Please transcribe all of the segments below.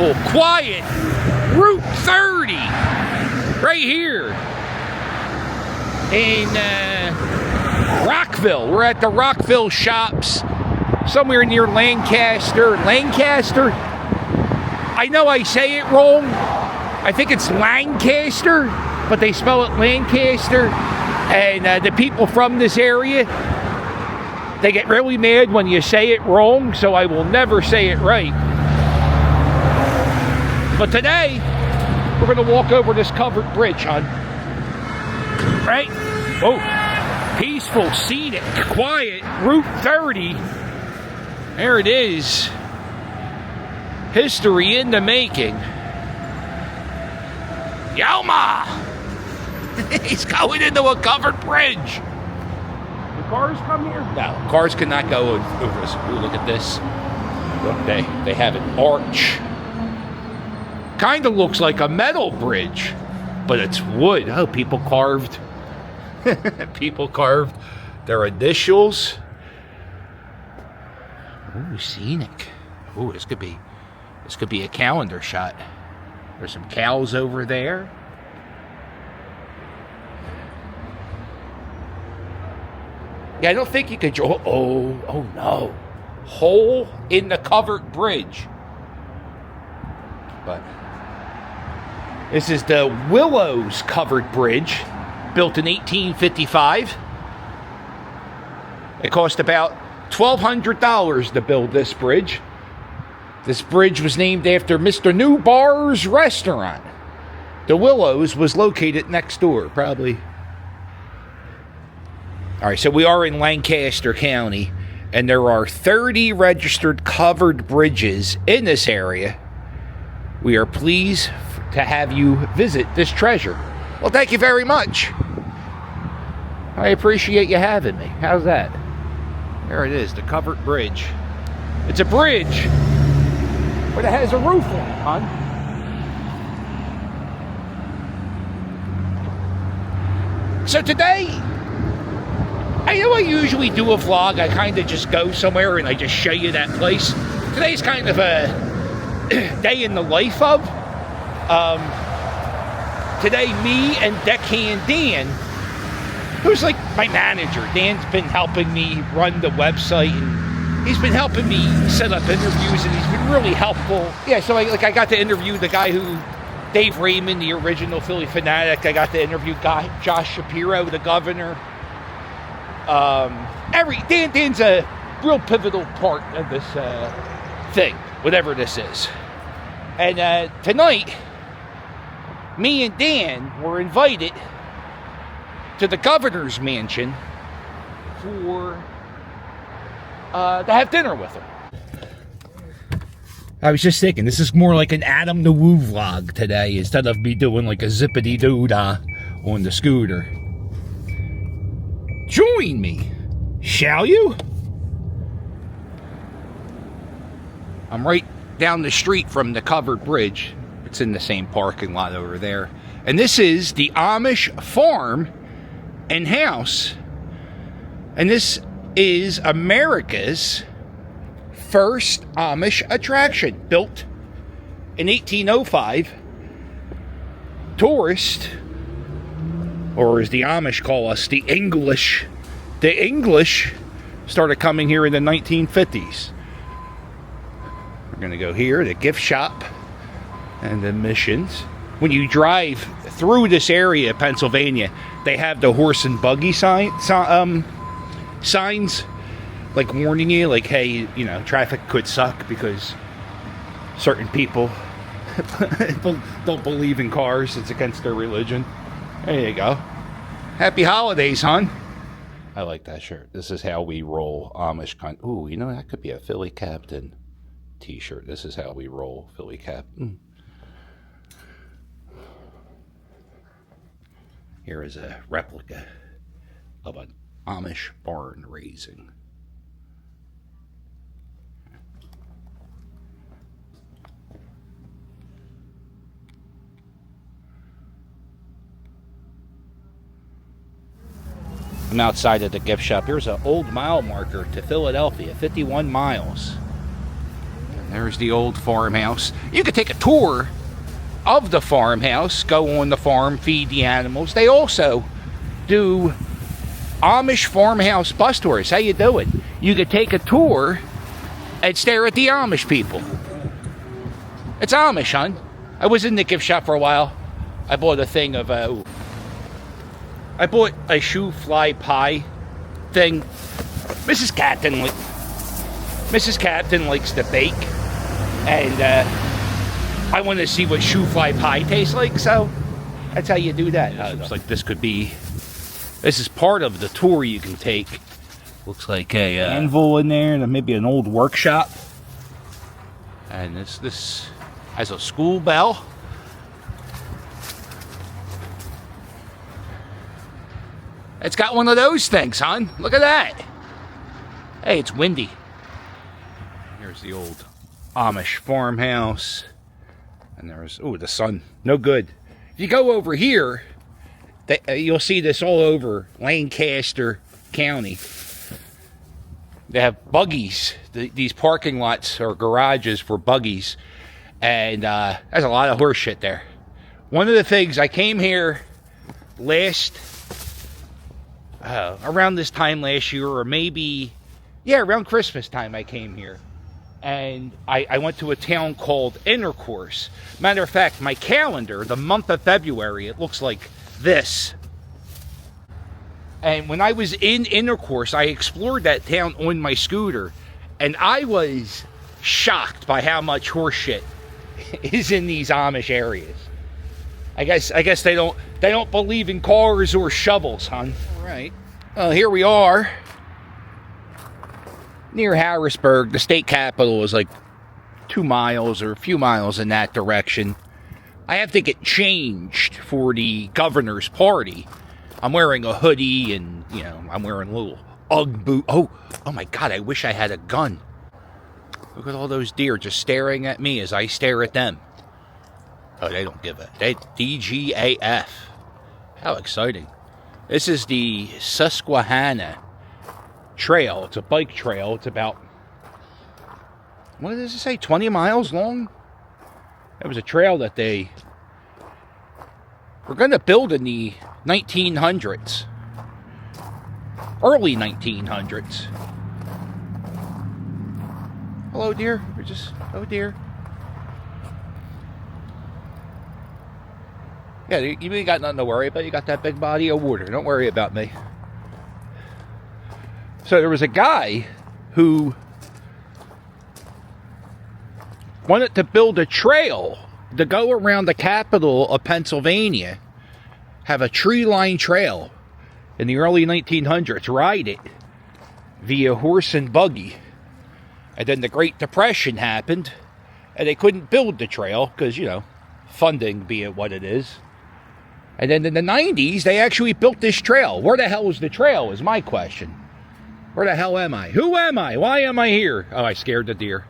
peaceful, quiet Route 30 right here in Rockville. We're at the Rockville Shops, somewhere near Lancaster. Lancaster? I know I say it wrong. I think it's Lancaster, but they spell it Lancaster. And the people from this area, they get really mad when you say it wrong, so I will never say it right. But today, we're going to walk over this covered bridge, hon. Right? Oh, peaceful, scenic, quiet, Route 30. There it is. History in the making. Yelma! He's going into a covered bridge. The cars come here? No, cars cannot go over this. Ooh, look at this. Look, they have an arch. Kind of looks like a metal bridge, but it's wood. Oh, people carved. People carved their initials. Ooh, scenic. Ooh, this could be a calendar shot. There's some cows over there. Yeah, I don't think you could draw. Oh no. Hole in the covered bridge. But this is the Willows covered bridge, built in 1855. It cost about $1,200 to build this bridge. This bridge was named after Mr. Newbar's restaurant. The Willows was located next door, probably. All right, so we are in Lancaster County, and there are 30 registered covered bridges in this area. We are pleased to have you visit this treasure. Well, thank you very much. I appreciate you having me. How's that? There it is, the covered bridge. It's a bridge, but it has a roof on it, hon. So today, I know I usually do a vlog. I kind of just go somewhere and I just show you that place. Today's kind of a day in the life of. Today, me and Deckhand Dan, who's like my manager. Dan's been helping me run the website, and he's been helping me set up interviews, and he's been really helpful. Yeah, so I got to interview the guy who, Dave Raymond, the original Philly fanatic. I got to interview Josh Shapiro, the governor. Dan's a real pivotal part of this thing, whatever this is. And tonight, me and Dan were invited to the governor's mansion to have dinner with him. I was just thinking, this is more like an Adam the Woo vlog today, instead of me doing like a zippity-doo-dah on the scooter. Join me, shall you? I'm right down the street from the covered bridge. It's in the same parking lot over there. And this is the Amish farm and house. And this is America's first Amish attraction, built in 1805. Tourist, or as the Amish call us, the English started coming here in the 1950s. We're going to go here, the gift shop and the missions. When you drive through this area of Pennsylvania, they have the horse and buggy signs, like warning you, like, hey, you know, traffic could suck because certain people don't believe in cars. It's against their religion. There you go. Happy holidays, hon. I like that shirt. This is how we roll, Amish. Ooh, you know, that could be a Philly Captain t-shirt. This is how we roll, Philly Captain. Here is a replica of an Amish barn raising. I'm outside of the gift shop. Here's an old mile marker to Philadelphia, 51 miles. There's the old farmhouse. You could take a tour of the farmhouse, go on the farm, feed the animals. They also do Amish farmhouse bus tours. How you doing? You could take a tour and stare at the Amish people. It's Amish, hon. I was in the gift shop for a while. I bought a thing of I bought a shoe fly pie thing. Mrs. Captain likes to bake, and I want to see what shoe fly pie tastes like, so that's how you do that. Looks like this is part of the tour you can take. Looks like a anvil in there, and maybe an old workshop. And this has a school bell. It's got one of those things, hon. Look at that. Hey, it's windy. Here's the old Amish farmhouse. And there's, the sun. No good. If you go over here, you'll see this all over Lancaster County. They have buggies. These parking lots or garages for buggies. And there's a lot of horse shit there. One of the things, I came here around this time last year, or maybe, around Christmas time I came here. And I went to a town called Intercourse. Matter of fact, my calendar, the month of February, it looks like this. And when I was in Intercourse, I explored that town on my scooter, and I was shocked by how much horse shit is in these Amish areas. I guess they don't believe in cars or shovels, hon. All right. Here we are near Harrisburg. The state capital is like 2 miles or a few miles in that direction. I have to get changed for the governor's party. I'm wearing a hoodie and, I'm wearing a little Ugg boot. Oh my God, I wish I had a gun. Look at all those deer just staring at me as I stare at them. Oh, they don't give a... DGAF. How exciting. This is the Susquehanna trail. It's a bike trail. It's about... what does it say? 20 miles long? It was a trail that they were going to build in the 1900s. Early 1900s. Hello, dear. Oh, dear. Yeah, you ain't got nothing to worry about. You got that big body of water. Don't worry about me. So there was a guy who wanted to build a trail to go around the capital of Pennsylvania, have a tree-lined trail in the early 1900s, ride it via horse and buggy. And then the Great Depression happened, and they couldn't build the trail because, funding being what it is. And then in the 90s, they actually built this trail. Where the hell is the trail is my question. Where the hell am I? Who am I? Why am I here? Oh, I scared the deer.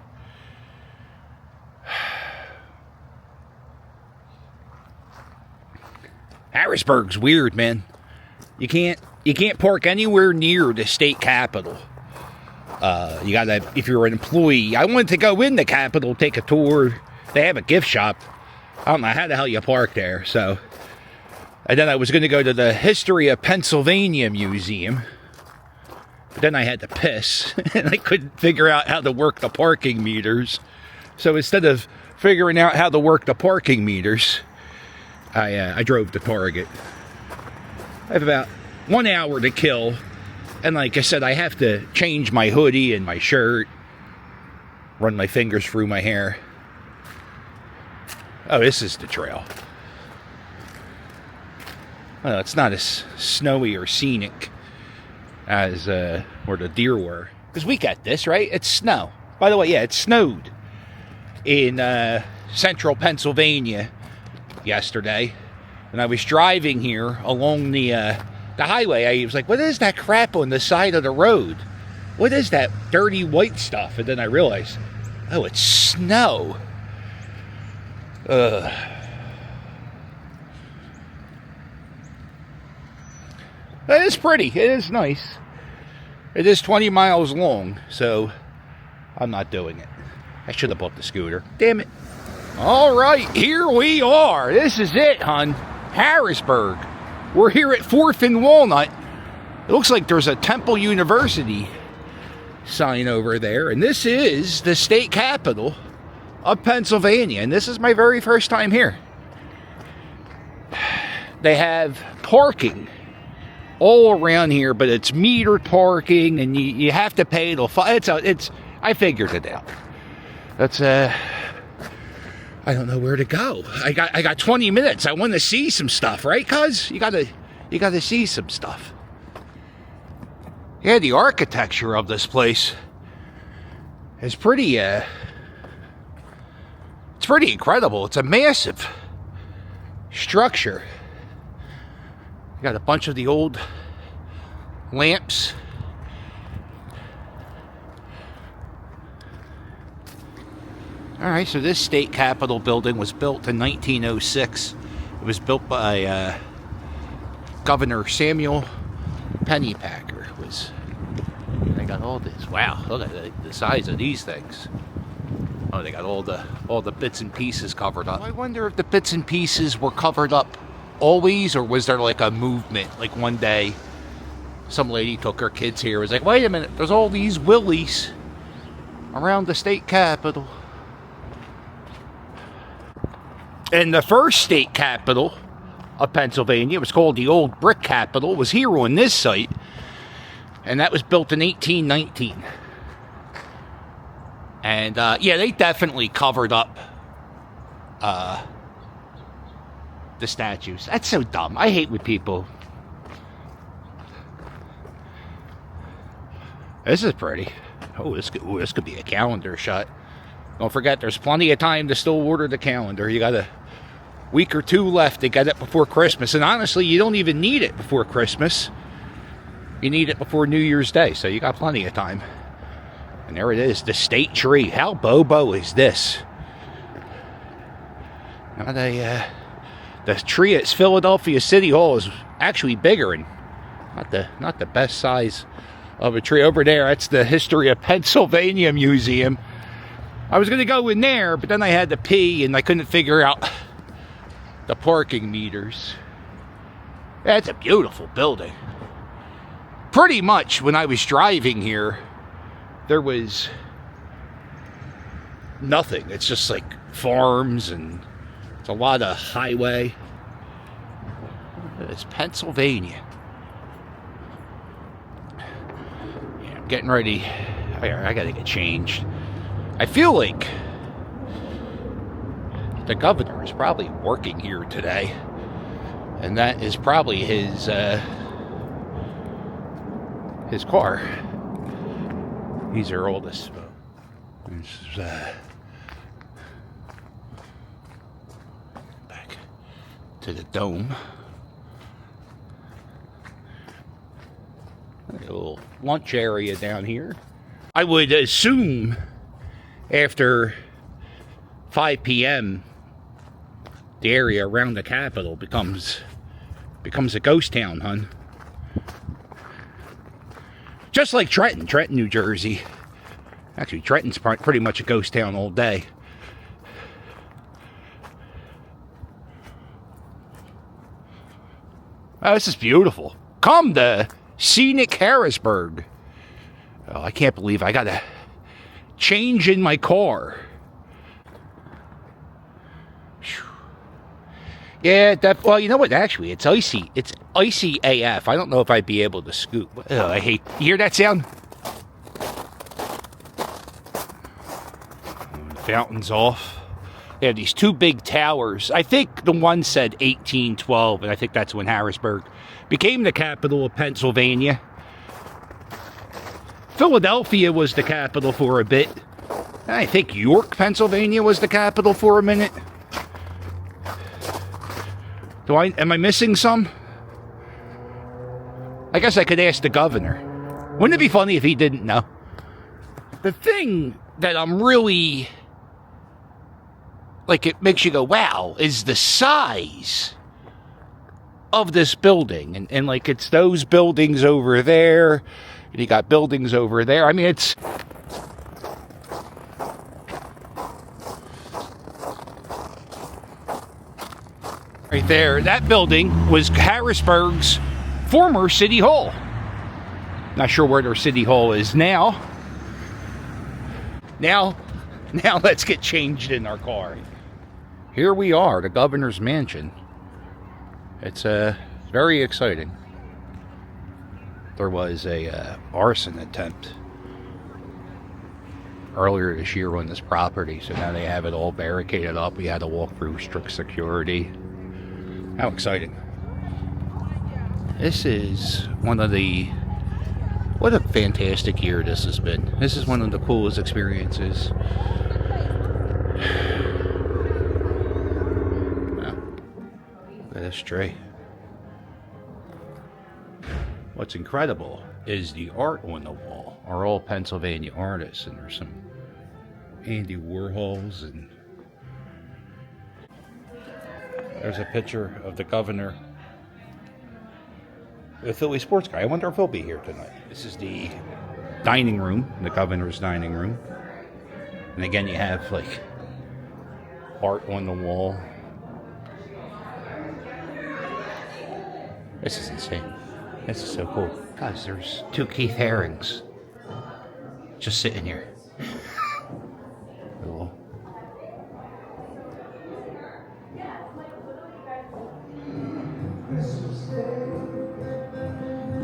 Harrisburg's weird, man. You can't park anywhere near the state capitol. You gotta, if you're an employee. I wanted to go in the capitol, take a tour. They have a gift shop. I don't know how the hell you park there, so. And then I was going to go to the History of Pennsylvania Museum. But then I had to piss, and I couldn't figure out how to work the parking meters. So instead of figuring out how to work the parking meters, I drove to Target. I have about 1 hour to kill. And like I said, I have to change my hoodie and my shirt. Run my fingers through my hair. Oh, this is the trail. Well, it's not as snowy or scenic as where the deer were. Because we got this, right? It's snow. By the way, yeah, it snowed in central Pennsylvania yesterday. And I was driving here along the highway. I was like, what is that crap on the side of the road? What is that dirty white stuff? And then I realized, oh, it's snow. It is pretty. It is nice. It is 20 miles long, so I'm not doing it. I should have bought the scooter. Damn it. All right, here we are. This is it, hun. Harrisburg. We're here at 4th and Walnut. It looks like there's a Temple University sign over there. And this is the state capital of Pennsylvania. And this is my very first time here. They have parking all around here, but it's metered parking, and you have to pay till I figured it out. That's I don't know where to go. I got 20 minutes. I want to see some stuff, right? Cuz you gotta see some stuff. Yeah, the architecture of this place is pretty it's pretty incredible. It's a massive structure. You got a bunch of the old lamps. All right, so this state capitol building was built in 1906. It was built by Governor Samuel Pennypacker. They got all this. Wow, look at the size of these things. Oh, they got all the bits and pieces covered up. I wonder if the bits and pieces were covered up always, or was there like a movement? Like one day, some lady took her kids here. Was like, wait a minute, there's all these willies around the state capitol. And the first state capitol of Pennsylvania, it was called the Old Brick Capitol, was here on this site. And that was built in 1819. And, yeah, they definitely covered up the statues. That's so dumb. I hate when people... This is pretty. Oh, this could be a calendar shot. Don't forget, there's plenty of time to still order the calendar. You got a week or two left to get it before Christmas. And honestly, you don't even need it before Christmas. You need it before New Year's Day, so you got plenty of time. And there it is, the state tree. How bobo is this? Now the tree at Philadelphia City Hall is actually bigger and not the best size of a tree. Over there, that's the History of Pennsylvania Museum. I was going to go in there, but then I had to pee and I couldn't figure out the parking meters. That's a beautiful building. Pretty much when I was driving here, there was nothing. It's just like farms and it's a lot of highway. It's Pennsylvania. Yeah, I'm getting ready. I gotta get changed. I feel like the governor is probably working here today, and that is probably his car. He's our oldest. This is, back to the dome. A little lunch area down here. I would assume after 5 p.m. the area around the Capitol becomes a ghost town, hun. Just like Trenton, New Jersey. Actually, Trenton's pretty much a ghost town all day. Oh, this is beautiful. Come to Scenic Harrisburg. Oh, I can't believe I gotta change in my car. Yeah, well, you know what? Actually, it's icy. It's icy AF. I don't know if I'd be able to scoot. Oh, I hate... You hear that sound? Fountain's off. They have these two big towers. I think the one said 1812, and I think that's when Harrisburg became the capital of Pennsylvania. Philadelphia was the capital for a bit. And I think York, Pennsylvania was the capital for a minute. Am I missing some? I guess I could ask the governor. Wouldn't it be funny if he didn't know? The thing that I'm really... like, it makes you go, wow, is the size of this building. And like, it's those buildings over there. And you got buildings over there. I mean, it's... Right there, that building was Harrisburg's former city hall. Not sure where their city hall is now. Now let's get changed in our car. Here we are, the governor's mansion. It's very exciting. There was a arson attempt earlier this year on this property, so now they have it all barricaded up. We had to walk through strict security. How exciting. This is what a fantastic year this has been. This is one of the coolest experiences. Wow. Look at this tree. What's incredible is the art on the wall are all Pennsylvania artists, and there's some Andy Warhols, and there's a picture of the governor, the Philly sports guy. I wonder if he'll be here tonight. This is the dining room, the governor's dining room. And again, you have like art on the wall. This is insane. This is so cool. Guys, there's 2 Keith Harings just sitting here. Cool.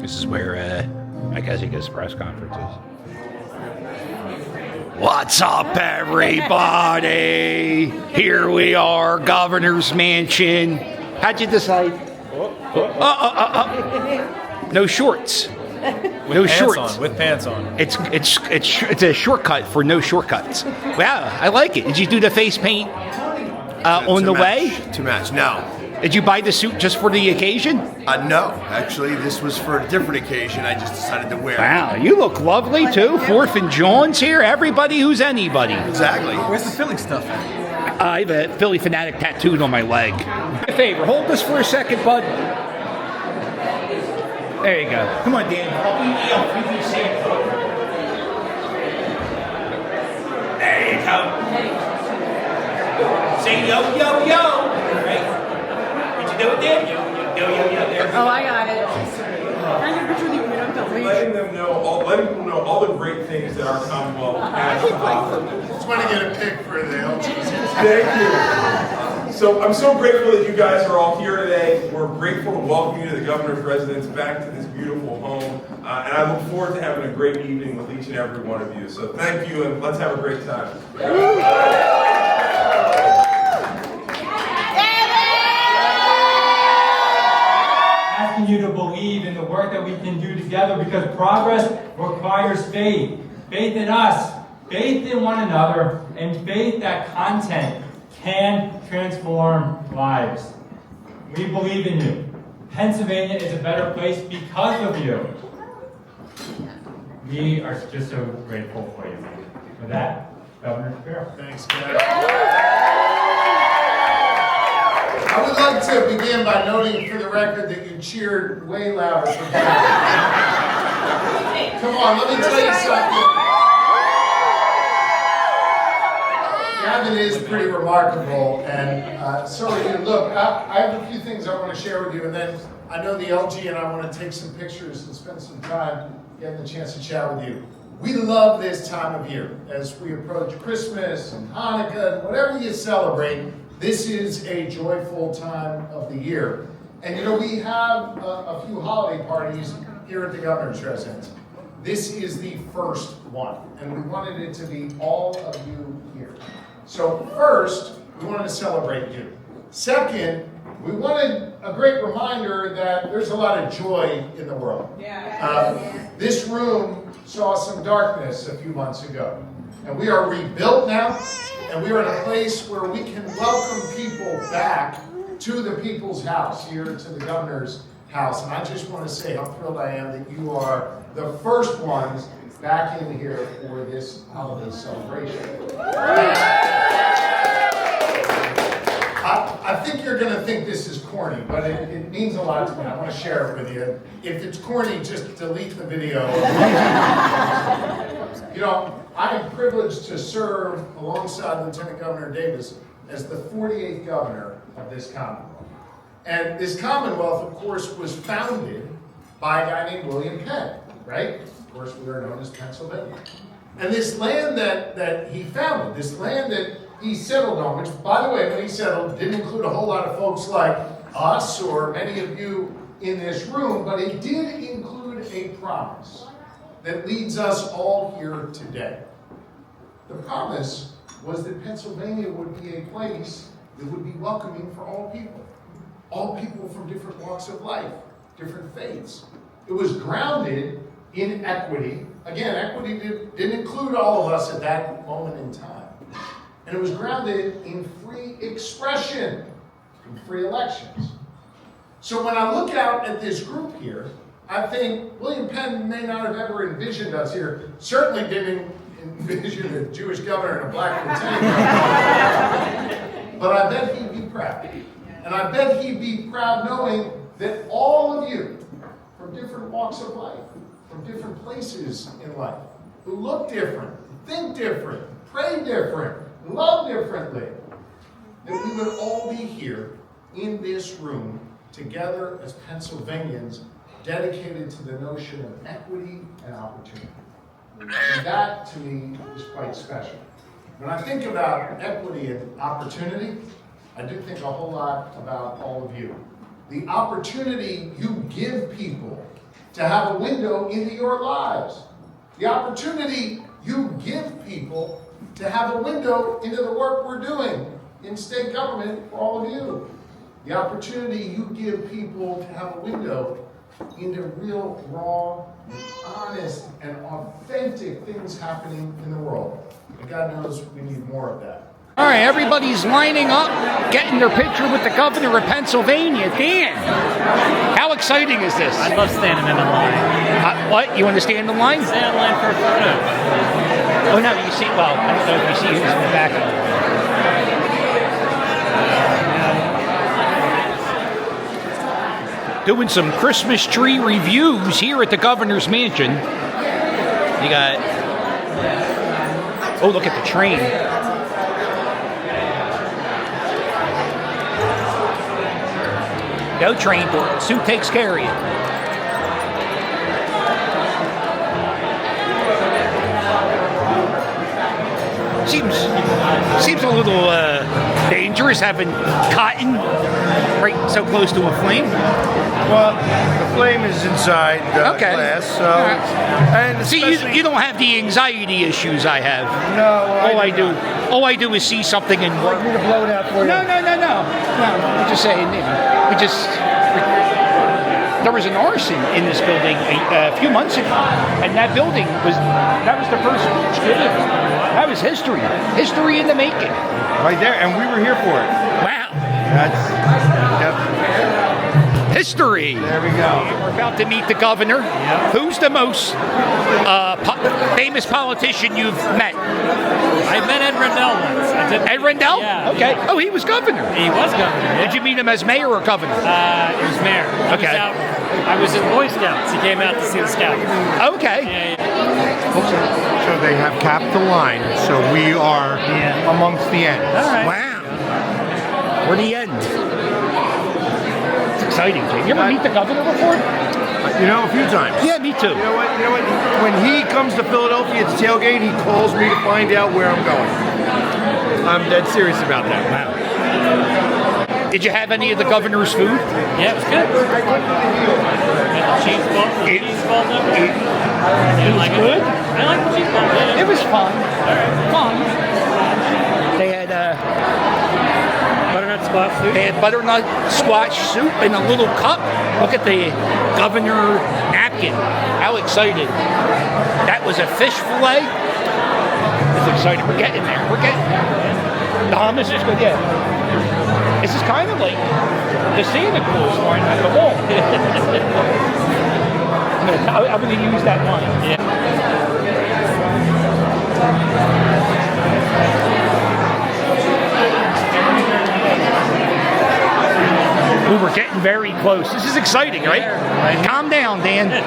This is where I guess he gives press conferences. What's up, everybody? Here we are, Governor's Mansion. How'd you decide? No shorts. No shorts. With pants on. It's a shortcut for no shortcuts. Wow, I like it. Did you do the face paint on the way? To match. No. Did you buy the suit just for the occasion? No. Actually, this was for a different occasion. I just decided to wear it. Wow, you look lovely too. Fourth and John's here. Everybody who's anybody. Exactly. Where's the Philly stuff at? I have a Philly Fanatic tattooed on my leg. A favor, hold this for a second, bud. There you go. Come on, Dan. There you go. Say yo, yo, yo. Right? Did you do it, Dan? Yo, yo, yo. There. Oh, I got it. Can I get a picture with you? Letting them know all the great things that our Commonwealth has to offer. Just want to get a pic for the LGs. Thank you. So I'm so grateful that you guys are all here today. We're grateful to welcome you to the governor's residence, back to this beautiful home. And I look forward to having a great evening with each and every one of you. So thank you, and let's have a great time. Asking you to believe in the work that we can do together, because progress requires faith. Faith in us, faith in one another, and faith that content can transform lives. We believe in you. Pennsylvania is a better place because of you. We are just so grateful for you. With that, Governor Shapiro. Thanks, guys. I would like to begin by noting for the record that you cheered way louder for Gavin. Come on, let me tell you something. Gavin is pretty remarkable, and so are you. Look, I have a few things I want to share with you, and then I know the LG and I want to take some pictures and spend some time getting the chance to chat with you. We love this time of year as we approach Christmas and Hanukkah and whatever you celebrate. This is a joyful time of the year. And you know, we have a few holiday parties here at the governor's residence. This is the first one, and we wanted it to be all of you here. So first, we wanted to celebrate you. Second, we wanted a great reminder that there's a lot of joy in the world. This room saw some darkness a few months ago, and we are rebuilt now, and we are in a place where we can welcome people back to the people's house, here to the governor's house. And I just want to say how thrilled I am that you are the first ones back in here for this holiday celebration. I think you're going to think this is corny, but it means a lot to me. I want to share it with you. If it's corny, just delete the video. You know, I am privileged to serve alongside Lieutenant Governor Davis as the 48th governor of this Commonwealth. And this Commonwealth, of course, was founded by a guy named William Penn, right? Of course, we are known as Pennsylvania. And this land that he founded, this land that he settled on, which, by the way, when he settled, didn't include a whole lot of folks like us or many of you in this room, but it did include a promise that leads us all here today. The promise was that Pennsylvania would be a place that would be welcoming for all people from different walks of life, different faiths. It was grounded in equity. Again, equity didn't include all of us at that moment in time. And it was grounded in free expression, in free elections. So when I look out at this group here, I think William Penn may not have ever envisioned us here. Certainly didn't envision a Jewish governor and a black lieutenant. But I bet he'd be proud. And I bet he'd be proud knowing that all of you, from different walks of life, from different places in life, who look different, think different, pray different, love differently, that we would all be here in this room together as Pennsylvanians dedicated to the notion of equity and opportunity. And that, to me, is quite special. When I think about equity and opportunity, I do think a whole lot about all of you. The opportunity you give people to have a window into your lives. The opportunity you give people to have a window into the work we're doing in state government for all of you. The opportunity you give people to have a window into real, raw, honest, and authentic things happening in the world. And God knows we need more of that. All right, everybody's lining up, getting their picture with the governor of Pennsylvania. Dan, how exciting is this? I love standing in the line. What? You want to stand in line? Stand in line for a photo. Oh, no, you see, well, I don't know if you see who's in the back of the doing some Christmas tree reviews here at the governor's mansion. You got, oh, look at the train. Go train, Sue takes care of you. Seems a little dangerous having cotton right so close to a flame. Well, the flame is inside the Okay. glass, so and See, you don't have the anxiety issues I have. No, All I do is see something and want me to blow it out for you? No. I'm just saying, there was an arson in this building a few months ago, and that building was the first. That was history in the making. Right there, and we were here for it. Wow, That's history. there we go. We're about to meet the governor. Who's the most famous politician you've met? I met Ed Rendell once. Ed Rendell? Yeah. Okay. Oh, he was governor. He was governor. Yeah. Did you meet him as mayor or governor? He was mayor. He Okay. was out, I was in Boy Scouts. He came out to see the Scouts. Okay. So they have capped the line, so we are amongst the ends. All right. Wow. We're the end. It's exciting, Jay. You ever meet the governor before? You know, a few times. Yeah, me too. You know what? When he comes to Philadelphia at the tailgate, he calls me to find out where I'm going. I'm dead serious about that. Wow. Did you have any of the governor's food? Yeah, it was good. Cheese ball. Cheese ball number. It was good? I like the cheese ball. Yeah. It was fun. Fun. They had Butternut squash soup. They had butternut squash soup in a little cup. Look at the governor napkin. How excited. That was a fish fillet. It's exciting. We're getting there. The hummus is good, yeah. This is kind of like the Scenic rules line at the wall. I'm going to use that line. Yeah. Ooh, we're getting very close. This is exciting, right? Calm down, Dan. Yeah.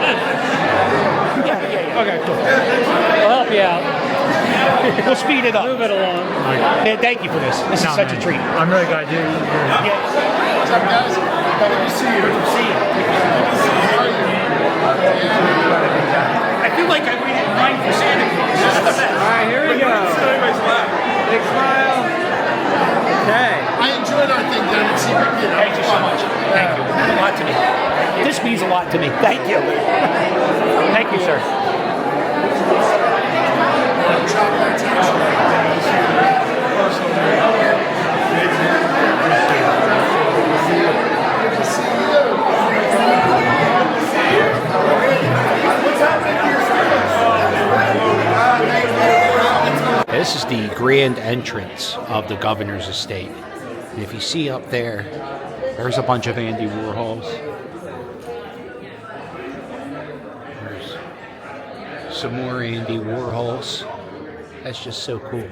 Okay, cool. We'll help you out. We'll speed it up. Move it along. Yeah, thank you for this. This is such a treat. I'm really glad you. Yeah. What's up, guys? Good to see you. Good to see you. I feel like I waited in line for Santa Claus. This is the best. All right, here we go. Big smile. Okay. I enjoyed our thing down at Secret. Thank you so much. Thank you. It means a lot to me. This means a lot to me. Thank you. Thank you, sir. This is the grand entrance of the governor's estate. And if you see up there, there's a bunch of Andy Warhols. There's some more Andy Warhols. That's just so cool.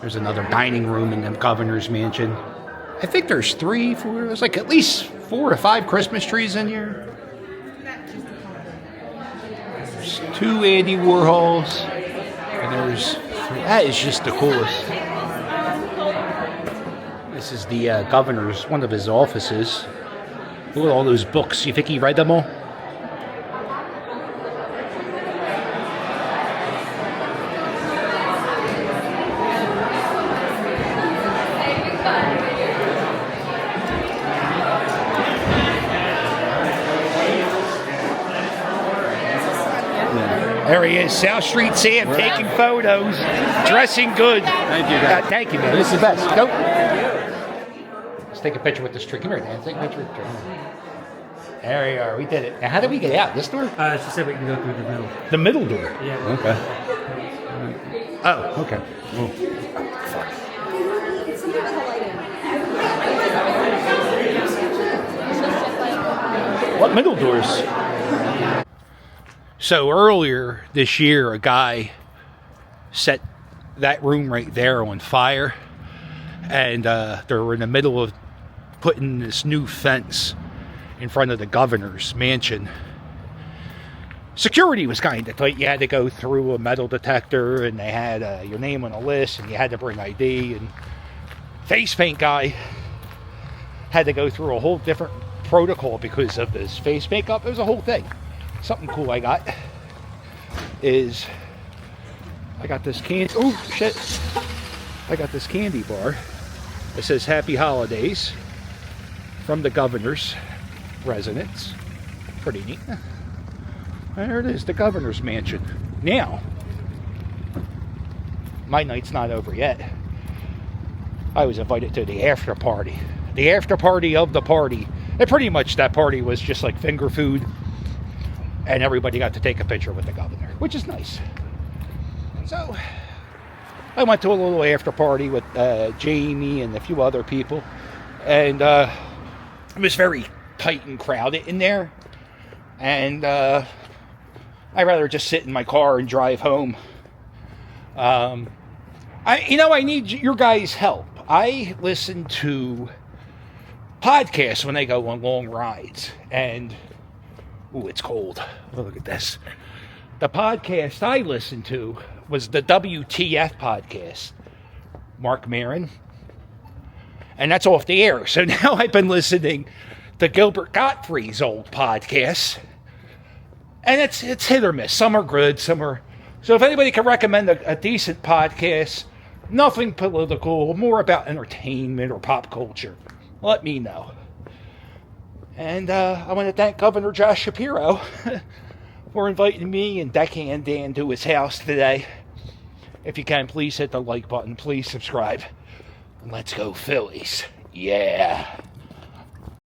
There's another dining room in the governor's mansion. I think there's there's like at least 4 or 5 Christmas trees in here. There's 2 Andy Warhols. And that is just the coolest. This is the governor's, one of his offices. Look at all those books. You think he read them all? There he is, South Street Sam, taking photos, dressing good. Thank you, guys. Thank you, man. This is the best. Go. Let's take a picture with this tree. Come here, Dan. Take a picture with the tree. There we are. We did it. Now, how did we get out? This door? She said we can go through the middle. The middle door? Yeah. Okay. Oh, okay. Oh. What middle doors? So earlier this year, a guy set that room right there on fire, and they were in the middle of putting this new fence in front of the governor's mansion. Security was kind of tight. You had to go through a metal detector, and they had your name on a list, and you had to bring ID, and face paint guy had to go through a whole different protocol because of this face makeup. It was a whole thing. Something cool I got is I got this candy. Oh shit! I got this candy bar. It says "Happy Holidays" from the governor's residence. Pretty neat. There it is, the governor's mansion. Now, my night's not over yet. I was invited to the after party. The after party of the party. And pretty much that party was just like finger food. And everybody got to take a picture with the governor, which is nice. So, I went to a little after party with Jamie and a few other people. And it was very tight and crowded in there. And I'd rather just sit in my car and drive home. I need your guys' help. I listen to podcasts when I go on long rides. And ooh, it's cold. Oh, look at this. The podcast I listened to was the WTF podcast. Mark Maron. And that's off the air. So now I've been listening to Gilbert Gottfried's old podcasts. And it's hit or miss. Some are good, some are... So if anybody can recommend a decent podcast, nothing political, more about entertainment or pop culture, let me know. And I want to thank Governor Josh Shapiro for inviting me and Deckhand Dan to his house today. If you can, please hit the like button. Please subscribe. Let's go Phillies. Yeah.